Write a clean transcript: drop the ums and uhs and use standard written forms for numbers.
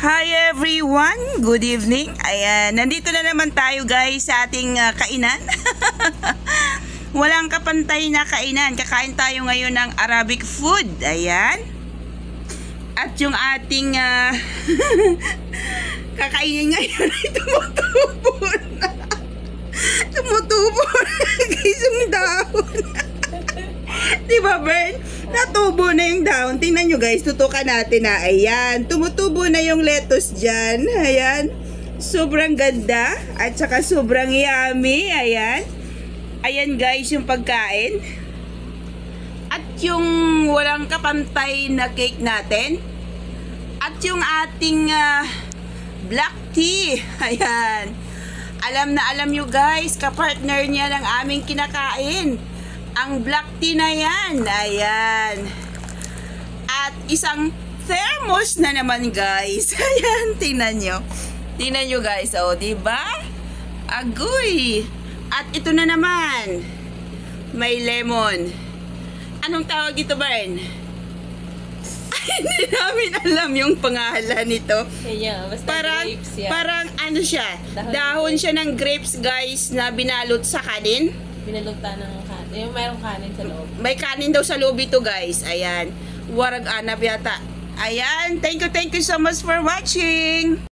Hi everyone! Good evening! Ayan, nandito na naman tayo guys sa ating kainan. Walang kapantay na kainan. Kakain tayo ngayon ng Arabic food. Ayan. At yung ating kakainin ngayon ay tumutubo na. Tumutubo na guys yung dahon. Diba, Bern? Natubo na yung dahon. Tingnan nyo guys, tutukan natin na. Ayan, tumutubo na yung lettuce dyan. Ayan, sobrang ganda. At saka sobrang yummy. Ayan. Ayan guys, yung pagkain. At yung walang kapantay na cake natin. At yung ating black tea. Ayan. Alam na alam nyo guys, kapartner niya ng aming kinakain. Ang black tea na yan. Ayan. At isang thermos na naman guys. Ayan, tingnan nyo. Tingnan nyo guys. O, diba? Agoy. At ito na naman. May lemon. Anong tawag ito, Bern? Hindi namin alam yung pangalan nito. Yeah, basta parang, grapes yan. Parang ano siya. Dahon siya ng grapes guys na binalot sa kanin. Binalutan ng kanin. Yung mayroong kanin sa loob. May kanin daw sa loob ito guys. Ayan. Warag anab yata. Ayan. Thank you so much for watching.